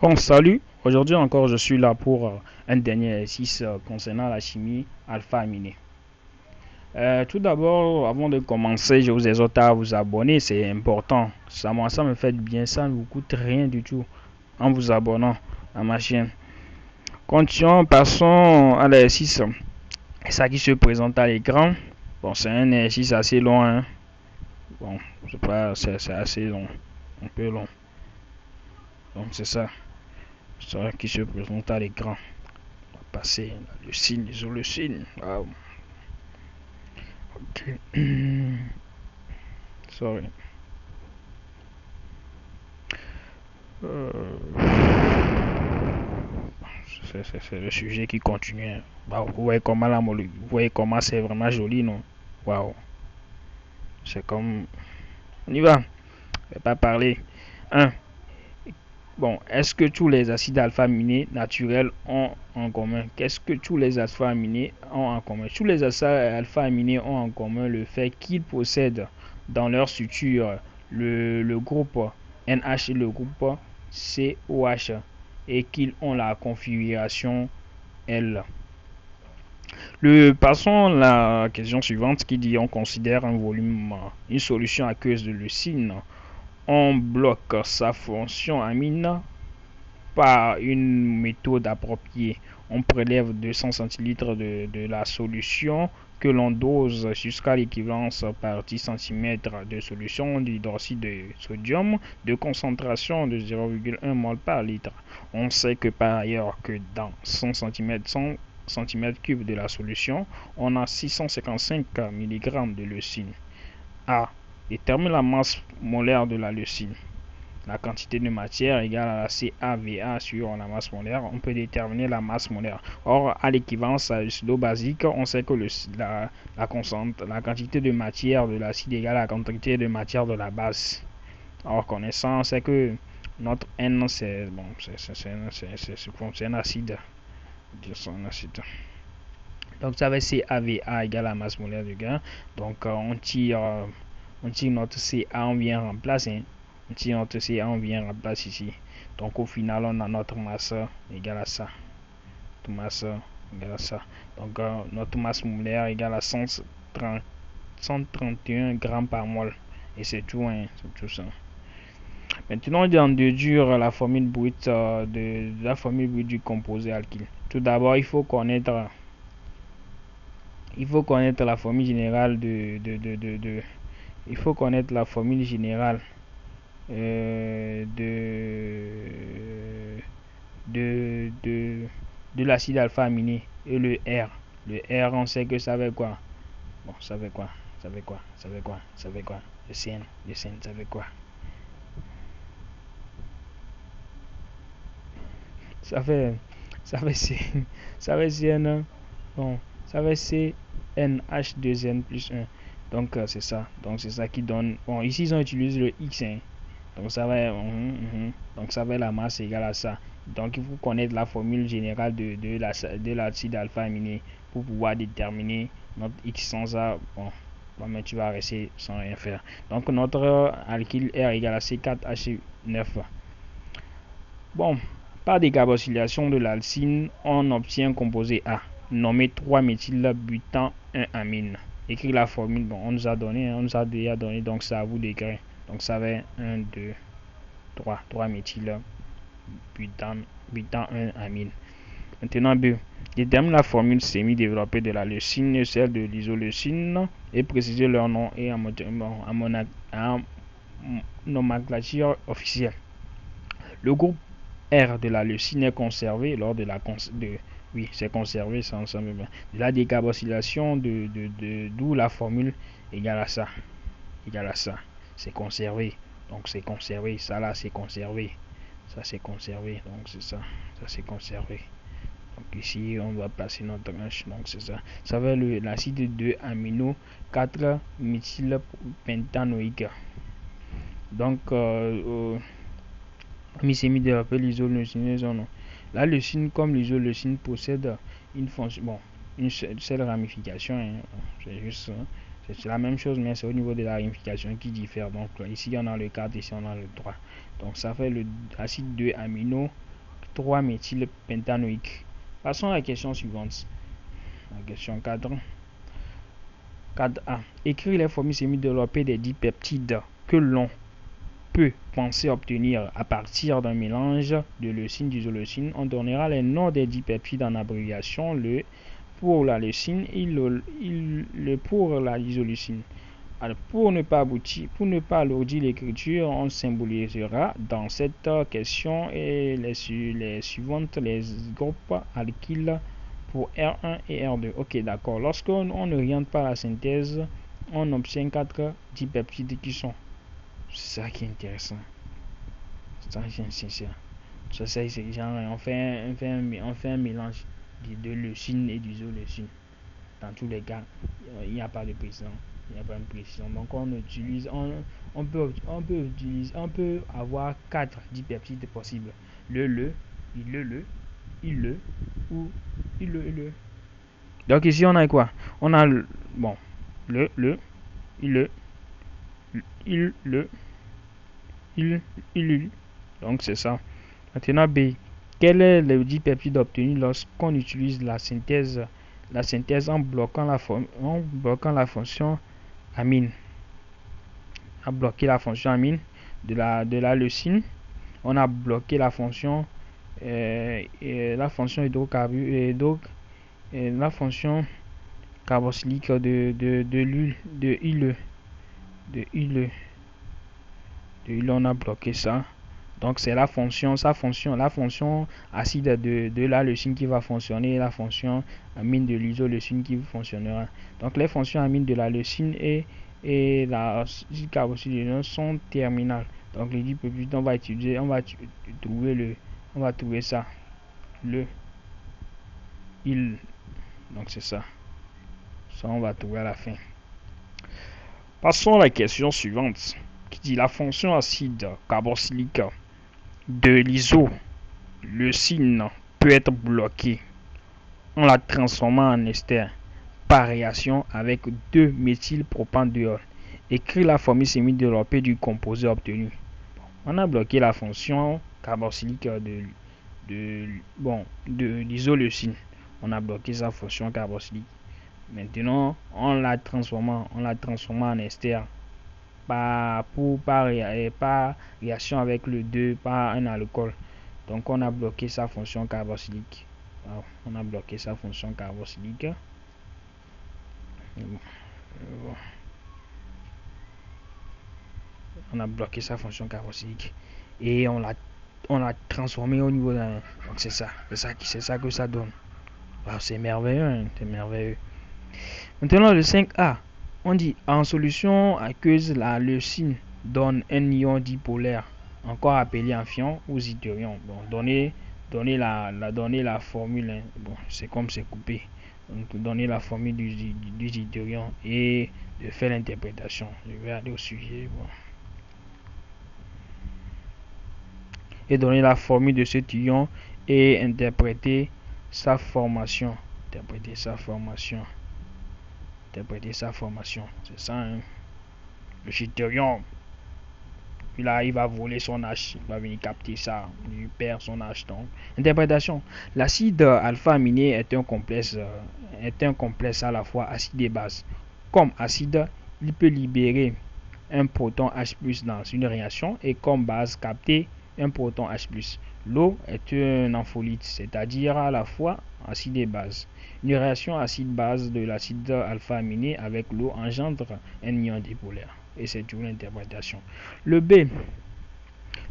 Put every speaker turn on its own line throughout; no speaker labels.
Bon, salut! Aujourd'hui encore, je suis là pour un dernier exercice concernant la chimie alpha-aminée. Tout d'abord, avant de commencer, je vous exhorte à vous abonner, c'est important. Ça me fait du bien, ça ne vous coûte rien du tout en vous abonnant à ma chaîne. Continuons, passons à l'exercice. Ça qui se présente à l'écran. Bon, c'est un exercice assez long, hein. Bon, c'est assez long, un peu long. Donc c'est ça qui se présente à l'écran. Passer le signe sur le signe. Wow. Ok. Sorry. C'est le sujet qui continue. Wow. Vous voyez comment c'est vraiment joli, non? Waouh. C'est comme. On y va. Je vais pas parler. 1. Bon, est-ce que tous les acides alpha-aminés naturels ont en commun? Qu'est-ce que tous les alpha-aminés ont en commun? Tous les acides alpha-aminés ont en commun le fait qu'ils possèdent dans leur structure le groupe NH et le groupe COH et qu'ils ont la configuration L. Passons à la question suivante qui dit on considère un volume, une solution aqueuse de leucine. On bloque sa fonction amine par une méthode appropriée. On prélève 200 centilitres de la solution que l'on dose jusqu'à l'équivalence par 10 cm de solution d'hydroxyde de sodium de concentration de 0,1 mol par litre. On sait que par ailleurs que dans 100 cm3 de la solution, on a 655 mg de leucine. A. Détermine la masse molaire de la leucine. La quantité de matière égale à la CaVA sur la masse molaire. On peut déterminer la masse molaire. Or, à l'équivalence à l'eau basique, on sait que la quantité de matière de l'acide égale à la quantité de matière de la base. Or, connaissant, on sait que notre N, c'est bon, c'est un acide. Un acide. Donc, ça va être CaVA égale à la masse molaire du gaz. Donc, on tire notre Ca, on vient remplacer. Si notre CA, on vient remplacer ici. Donc au final, on a notre masse égale à ça. Notre masse égale à ça. Donc notre masse molaire égale à 131 grammes par mol. Et c'est tout, hein, c'est tout ça. Maintenant, on va déduire la formule brute la formule brute du composé alkyle. Tout d'abord, il faut connaître la formule générale il faut connaître la formule générale de l'acide alpha-aminé et le R. Le R, on sait que ça veut quoi? Bon, ça veut quoi? Le CN, ça veut quoi? Ça fait, C, ça fait CN, bon, ça fait CNH2N plus 1. Donc, c'est ça. Donc, c'est ça qui donne. Bon, ici, ils ont utilisé le X, hein. Donc ça va, donc ça va la masse égale à ça. Donc il faut connaître la formule générale de l'acide alpha-aminé pour pouvoir déterminer notre X sans ça. Bon, mais tu vas rester sans rien faire. Donc notre alkyle R égale à C4H9. Bon, par décarboxylation de l'alcyne, on obtient un composé A nommé 3-méthylbutan-1-amine. Écrit la formule, bon, on nous a déjà donné, donc c'est à vous d'écrire. Donc ça va être 1, 2, 3 méthyl butan 1 amine. Maintenant B. Détermine la formule semi-développée de la leucine et celle de l'isoleucine et préciser leur nom et en nomenclature officielle. Le groupe R de la leucine est conservé lors de la décarboxylation d'où la formule égale à ça. C'est conservé. Donc c'est conservé. Ça là c'est conservé. Ça c'est conservé. Donc c'est ça. Ça c'est conservé. Donc ici on va placer notre H. Donc c'est ça. Ça va l'acide 2 amino 4 méthylpentanoïque. Donc semi-développé l'isoleucine. La leucine comme l'isoleucine possède une fonction. Bon, une seule ramification. Hein. C'est juste. C'est la même chose, mais c'est au niveau de la ramification qui diffère. Donc ici on a le 4, ici on a le 3. Donc ça fait l'acide 2 amino 3-méthylpentanoïque. Passons à la question suivante. La question 4. 4A. Écrire les formules semi-développées des dipeptides que l'on peut penser obtenir à partir d'un mélange de leucine et d'isoleucine. On donnera les noms des dipeptides en abréviation, le pour la leucine et le pour la isoleucine. Alors, pour ne pas alourdir l'écriture, on symbolisera dans cette question et les suivantes les groupes alkyles pour R1 et R2. Ok, d'accord. Lorsqu'on n'oriente pas la synthèse, on obtient 4 dipeptides qui sont. C'est ça qui est intéressant. C'est genre, on fait un mélange de leucine et d'isoleucine. Dans tous les cas, il n'y a pas de précision. Il n'y a pas de précision. Donc on peut avoir 4 dipeptides possibles. Le, il ou il. Donc ici on a quoi? On a le il. Donc c'est ça. Maintenant B. Quel est le dipeptide obtenu lorsqu'on utilise la synthèse en bloquant la fonction amine? On a bloqué la fonction amine de la leucine. On a bloqué la fonction hydrocarbure la fonction carboxylique de l'huile de huile. On a bloqué ça. Donc c'est la fonction acide de la leucine qui va fonctionner et la fonction amine de l'isoleucine qui fonctionnera. Donc les fonctions amines de la leucine et la carboxylation sont terminales. Donc les dipeptides, on va trouver ça. Il. Donc c'est ça. Ça on va trouver à la fin. Passons à la question suivante qui dit la fonction acide carboxylique de l'isoleucine peut être bloquée en la transformant en ester par réaction avec 2-méthylpropandéol. Écrit la formule semi-développée du composé obtenu. On a bloqué la fonction carboxylique de l'isoleucine. On a bloqué sa fonction carboxylique. Maintenant, on l'a transformé en ester par réaction avec le 2 par un alcool. Donc on a bloqué sa fonction carboxylique. On a bloqué sa fonction carboxylique. On a bloqué sa fonction carboxylique et on l'a transformé au niveau d'un. Donc c'est ça que ça donne. C'est merveilleux, hein, c'est merveilleux. Maintenant le 5A, on dit en solution aqueuse la leucine donne un ion dipolaire, encore appelé amphion ou zythérion. Bon, donner la formule. Hein. Bon, c'est comme c'est coupé. Donc donner la formule du zythérion et de faire l'interprétation. Je vais aller au sujet. Bon. Et donner la formule de cet ion et interpréter sa formation. Interpréter sa formation. C'est ça, hein? Le zythérion. Puis là, il va voler son H. Il va venir capter ça. Il perd son H. Donc, interprétation. L'acide alpha-aminé est un complexe à la fois acide et base. Comme acide, il peut libérer un proton H+ dans une réaction et comme base capter un proton H+. L'eau est un ampholyte, c'est-à-dire à la fois acide et base. Une réaction acide-base de l'acide alpha-aminé avec l'eau engendre un ion dipolaire. Et c'est toute l'interprétation. Le B,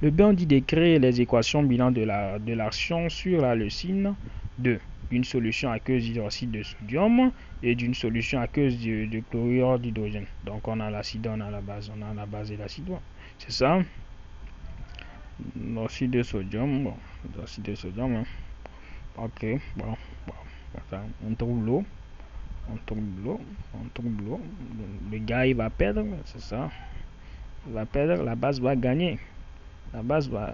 on dit d'écrire les équations bilan de l'action sur la leucine d'une solution aqueuse d'hydroxyde de sodium et d'une solution aqueuse de chlorure d'hydrogène. Donc on a l'acide, on a la base et l'acide. C'est ça. L'oxyde de sodium, hein. Ok, bon. On trouve l'eau. Le gars il va perdre, c'est ça. Il va perdre, la base va gagner. La base va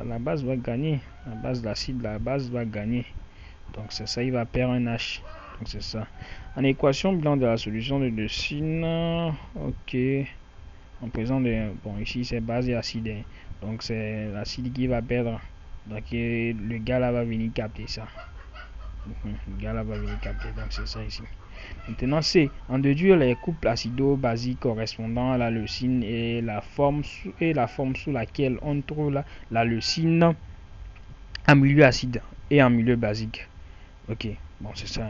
gagner. La base d'acide, la base va gagner. Donc c'est ça, il va perdre un H. Donc c'est ça. En équation bilan de la solution de leucine, ok. En présent de, bon ici c'est base et acide. Donc c'est l'acide qui va perdre. Donc le gars là va venir capter ça. Le gars là va venir capter, donc c'est ça ici. Maintenant C, en déduire les couples acido-basiques correspondant à la leucine et la forme sous laquelle on trouve la leucine en milieu acide et en milieu basique. Ok, bon c'est ça.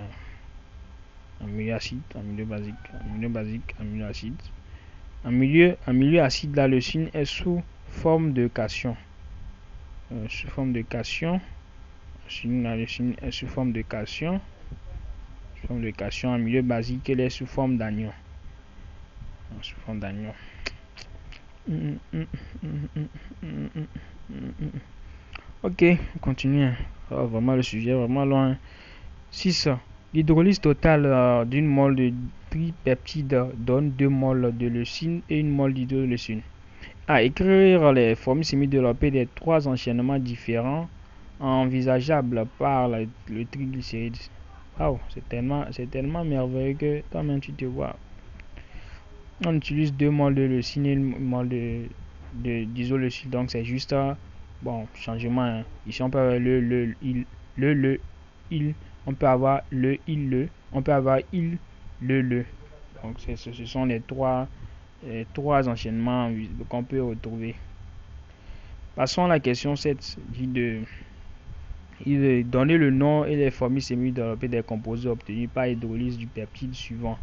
En milieu acide, en milieu basique, en milieu basique, en milieu acide. En milieu acide, la leucine est sous forme de cation. Sous forme de cation. La leucine est sous forme de cation. Sous forme de cation. En milieu basique, elle est sous forme d'anion. Sous forme d'anion. Ok, on continue. Oh, vraiment le sujet, vraiment loin. 6. L'hydrolyse totale d'une mole de tripeptide donne 2 moles de leucine et 1 mole d'hydroleucine. À écrire les formules semi-développées des 3 enchaînements différents envisageables par le triglycéride. Wow, c'est tellement merveilleux que toi-même tu te vois. On utilise 2 moles de leucine et 1 mole d'isoleucine. Donc c'est juste bon changement. Hein. Ici on peut avoir il, on peut avoir le, on peut avoir il, le. Donc ce sont les trois enchaînements qu'on peut retrouver. Passons à la question 7. Il de donner le nom et les formules semi-développées des composés obtenus par hydrolyse du peptide suivant.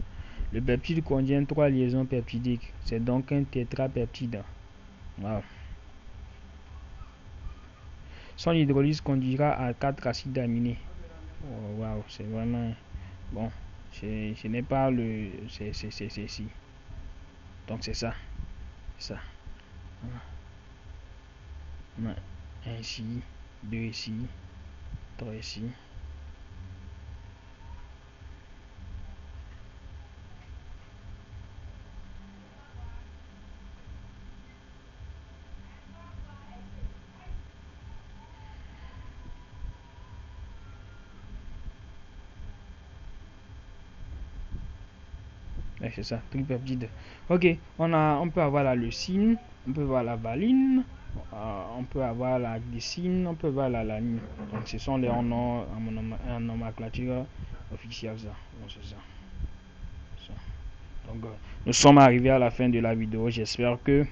Le peptide contient 3 liaisons peptidiques. C'est donc un tétrapeptide. Wow. Son hydrolyse conduira à 4 acides aminés. Oh, wow, c'est vraiment bon. Ce n'est pas le. C'est ici. Donc c'est ça. Ça. On a 1 ici, 2 ici, 3 ici. Ouais, c'est ça, tripeptide. Ok, on peut avoir la leucine, on peut avoir la valine, on peut avoir la glycine, on peut avoir la lanine. Donc ce sont les noms en nomenclature officielle. Ça. Bon, c'est ça. Ça. Donc nous sommes arrivés à la fin de la vidéo. J'espère que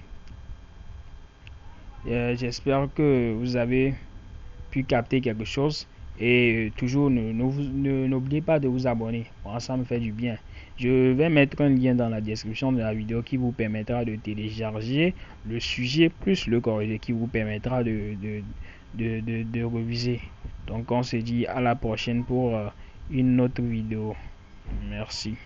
vous avez pu capter quelque chose. Et toujours, n'oubliez pas de vous abonner. Bon, ça me fait du bien. Je vais mettre un lien dans la description de la vidéo qui vous permettra de télécharger le sujet plus le corriger qui vous permettra de réviser. Donc, on se dit à la prochaine pour une autre vidéo. Merci.